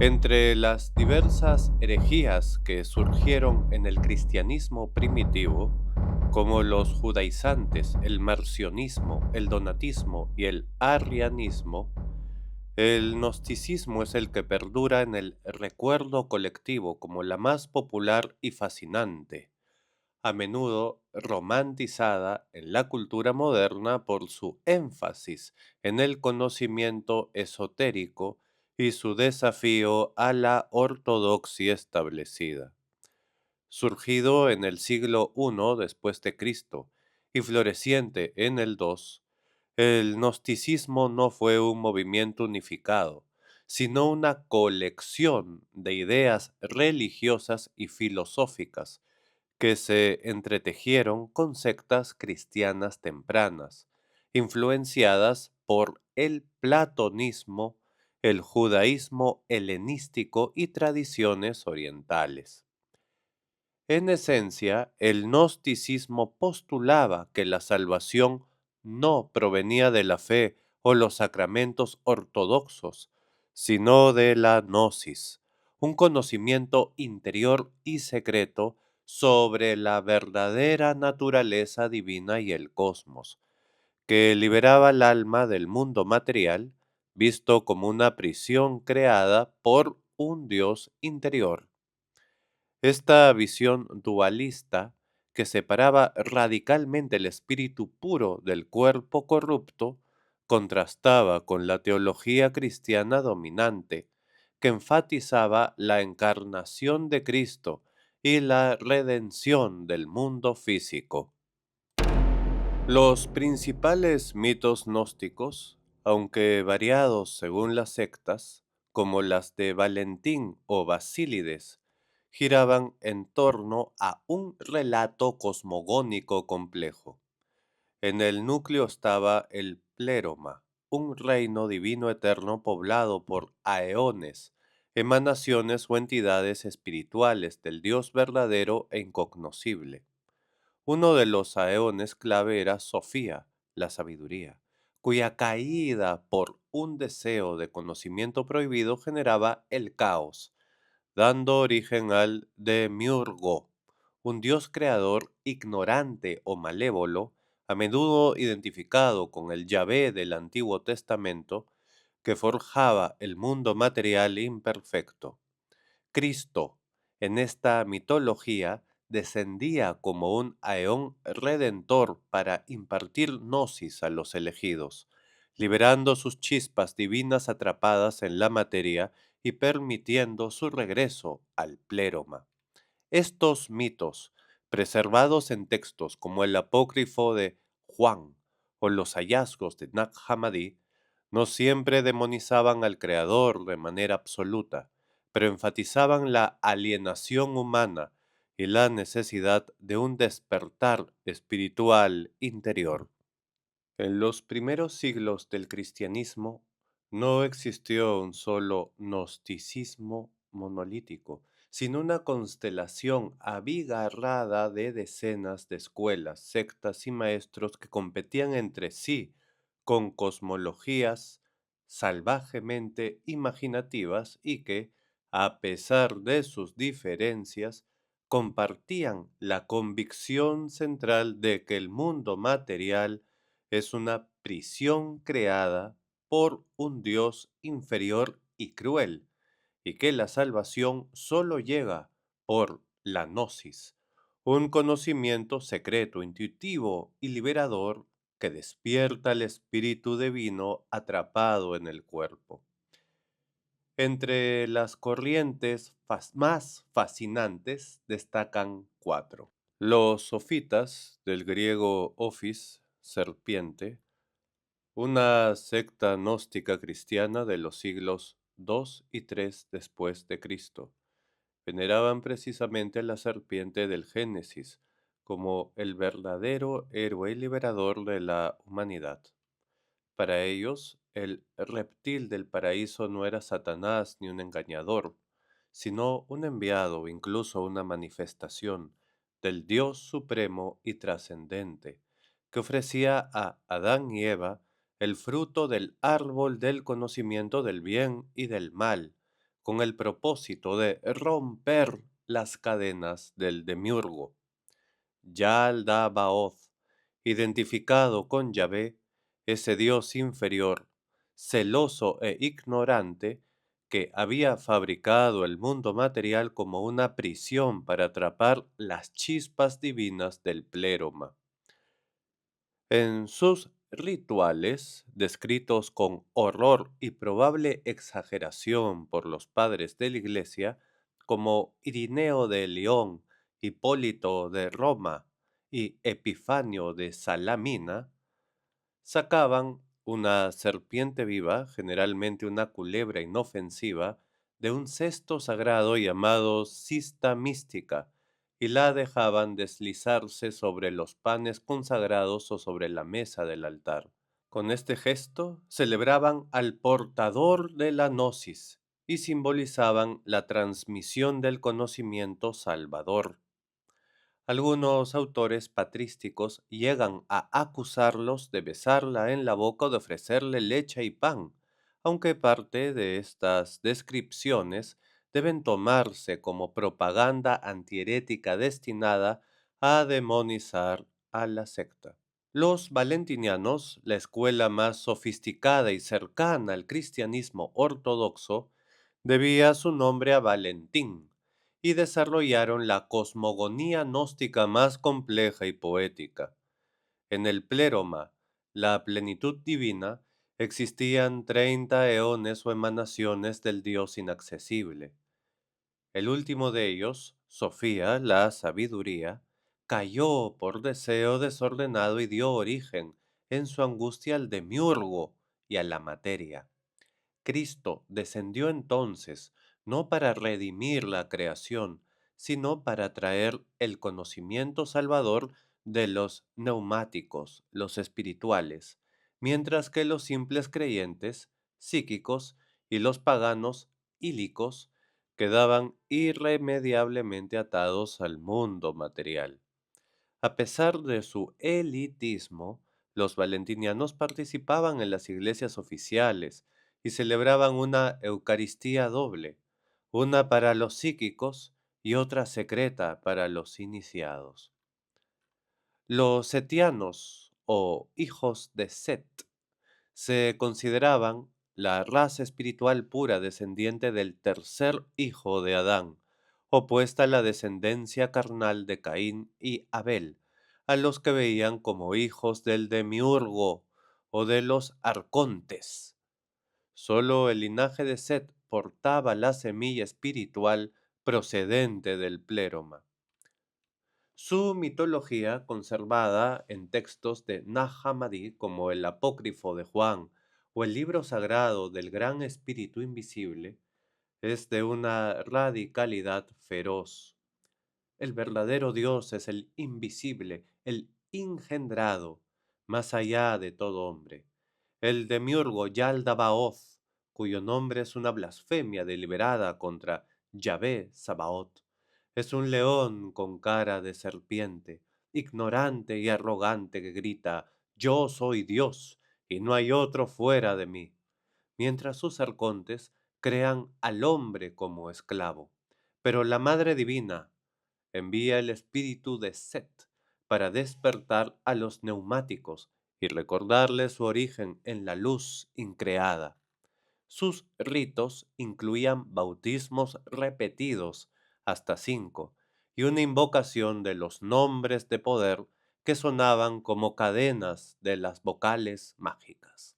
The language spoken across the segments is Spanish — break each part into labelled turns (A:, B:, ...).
A: Entre las diversas herejías que surgieron en el cristianismo primitivo, como los judaizantes, el marcionismo, el donatismo y el arrianismo, el gnosticismo es el que perdura en el recuerdo colectivo como la más popular y fascinante, a menudo romantizada en la cultura moderna por su énfasis en el conocimiento esotérico y su desafío a la ortodoxia establecida. Surgido en el siglo I después de Cristo y floreciente en el II, el gnosticismo no fue un movimiento unificado, sino una colección de ideas religiosas y filosóficas que se entretejieron con sectas cristianas tempranas, influenciadas por el platonismo, el judaísmo helenístico y tradiciones orientales. En esencia, el gnosticismo postulaba que la salvación no provenía de la fe o los sacramentos ortodoxos, sino de la gnosis, un conocimiento interior y secreto sobre la verdadera naturaleza divina y el cosmos, que liberaba el alma del mundo material, visto como una prisión creada por un Dios interior. Esta visión dualista, que separaba radicalmente el espíritu puro del cuerpo corrupto, contrastaba con la teología cristiana dominante, que enfatizaba la encarnación de Cristo y la redención del mundo físico. Los principales mitos gnósticos, aunque variados según las sectas, como las de Valentín o Basílides, giraban en torno a un relato cosmogónico complejo. En el núcleo estaba el pléroma, un reino divino eterno poblado por aeones, emanaciones o entidades espirituales del Dios verdadero e incognoscible. Uno de los aeones clave era Sofía, la sabiduría, cuya caída por un deseo de conocimiento prohibido generaba el caos, dando origen al Demiurgo, un dios creador ignorante o malévolo, a menudo identificado con el Yahvé del Antiguo Testamento, que forjaba el mundo material imperfecto. Cristo, en esta mitología, descendía como un aeón redentor para impartir gnosis a los elegidos, liberando sus chispas divinas atrapadas en la materia y permitiendo su regreso al pléroma. Estos mitos, preservados en textos como el apócrifo de Juan o los hallazgos de Nag Hammadi, no siempre demonizaban al Creador de manera absoluta, pero enfatizaban la alienación humana y la necesidad de un despertar espiritual interior. En los primeros siglos del cristianismo no existió un solo gnosticismo monolítico, sino una constelación abigarrada de decenas de escuelas, sectas y maestros que competían entre sí con cosmologías salvajemente imaginativas y que, a pesar de sus diferencias, compartían la convicción central de que el mundo material es una prisión creada por un Dios inferior y cruel, y que la salvación solo llega por la gnosis, un conocimiento secreto, intuitivo y liberador que despierta el espíritu divino atrapado en el cuerpo. Entre las corrientes más fascinantes destacan cuatro. Los sofitas, del griego ophis, serpiente, una secta gnóstica cristiana de los siglos II y III después de Cristo. Veneraban precisamente a la serpiente del Génesis como el verdadero héroe y liberador de la humanidad. Para ellos, el reptil del paraíso no era Satanás ni un engañador, sino un enviado, incluso una manifestación del Dios supremo y trascendente, que ofrecía a Adán y Eva el fruto del árbol del conocimiento del bien y del mal, con el propósito de romper las cadenas del demiurgo. Yaldabaoth, identificado con Yahvé, ese dios inferior, celoso e ignorante, que había fabricado el mundo material como una prisión para atrapar las chispas divinas del pléroma. En sus rituales, descritos con horror y probable exageración por los padres de la Iglesia, como Irineo de León, Hipólito de Roma y Epifanio de Salamina, sacaban una serpiente viva, generalmente una culebra inofensiva, de un cesto sagrado llamado cista mística, y la dejaban deslizarse sobre los panes consagrados o sobre la mesa del altar. Con este gesto celebraban al portador de la gnosis y simbolizaban la transmisión del conocimiento salvador. Algunos autores patrísticos llegan a acusarlos de besarla en la boca o de ofrecerle leche y pan, aunque parte de estas descripciones deben tomarse como propaganda antiherética destinada a demonizar a la secta. Los valentinianos, la escuela más sofisticada y cercana al cristianismo ortodoxo, debía su nombre a Valentín, y desarrollaron la cosmogonía gnóstica más compleja y poética. En el pléroma, la plenitud divina, existían 30 eones o emanaciones del Dios inaccesible. El último de ellos, Sofía, la sabiduría, cayó por deseo desordenado y dio origen, en su angustia, al demiurgo y a la materia. Cristo descendió entonces no para redimir la creación, sino para traer el conocimiento salvador de los neumáticos, los espirituales, mientras que los simples creyentes, psíquicos, y los paganos, ílicos, quedaban irremediablemente atados al mundo material. A pesar de su elitismo, los valentinianos participaban en las iglesias oficiales y celebraban una Eucaristía doble, una para los psíquicos y otra secreta para los iniciados. Los setianos o hijos de Set se consideraban la raza espiritual pura descendiente del tercer hijo de Adán, opuesta a la descendencia carnal de Caín y Abel, a los que veían como hijos del demiurgo o de los arcontes. Solo el linaje de Set portaba la semilla espiritual procedente del pléroma. Su mitología, conservada en textos de Nag Hammadi como el Apócrifo de Juan o el libro sagrado del Gran Espíritu Invisible, es de una radicalidad feroz. El verdadero Dios es el invisible, el engendrado, más allá de todo hombre. El demiurgo Yaldabaoth, cuyo nombre es una blasfemia deliberada contra Yahvé Sabaoth, es un león con cara de serpiente, ignorante y arrogante que grita: «Yo soy Dios, y no hay otro fuera de mí», mientras sus arcontes crean al hombre como esclavo. Pero la Madre Divina envía el espíritu de Set para despertar a los neumáticos y recordarles su origen en la luz increada. Sus ritos incluían bautismos repetidos, hasta 5, y una invocación de los nombres de poder que sonaban como cadenas de las vocales mágicas.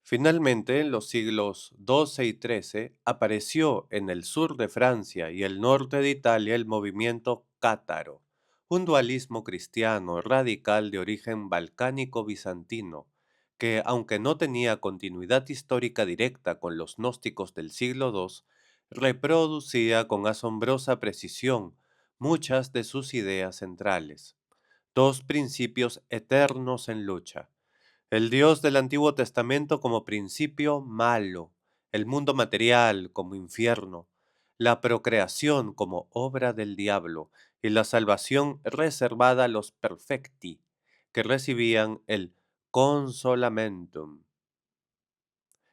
A: Finalmente, en los siglos XII y XIII, apareció en el sur de Francia y el norte de Italia el movimiento cátaro, un dualismo cristiano radical de origen balcánico bizantino, que, aunque no tenía continuidad histórica directa con los gnósticos del siglo II, reproducía con asombrosa precisión muchas de sus ideas centrales. Dos principios eternos en lucha: el Dios del Antiguo Testamento como principio malo, el mundo material como infierno, la procreación como obra del diablo y la salvación reservada a los perfecti, que recibían el consolamentum.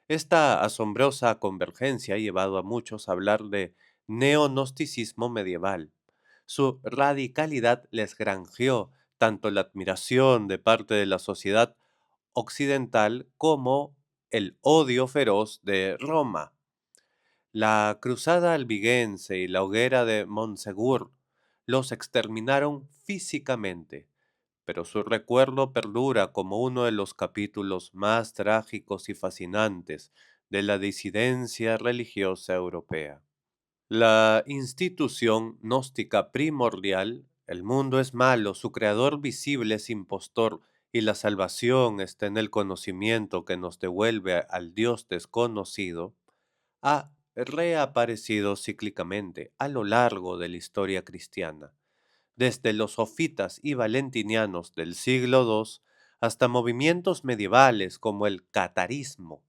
A: Esta asombrosa convergencia ha llevado a muchos a hablar de neognosticismo medieval. Su radicalidad les granjeó tanto la admiración de parte de la sociedad occidental como el odio feroz de Roma. La cruzada albigense y la hoguera de Montsegur los exterminaron físicamente, pero su recuerdo perdura como uno de los capítulos más trágicos y fascinantes de la disidencia religiosa europea. La institución gnóstica primordial, el mundo es malo, su creador visible es impostor y la salvación está en el conocimiento que nos devuelve al Dios desconocido, ha reaparecido cíclicamente a lo largo de la historia cristiana, desde los sofitas y valentinianos del siglo II hasta movimientos medievales como el catarismo,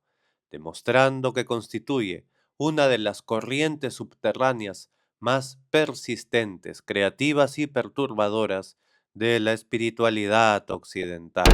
A: demostrando que constituye una de las corrientes subterráneas más persistentes, creativas y perturbadoras de la espiritualidad occidental.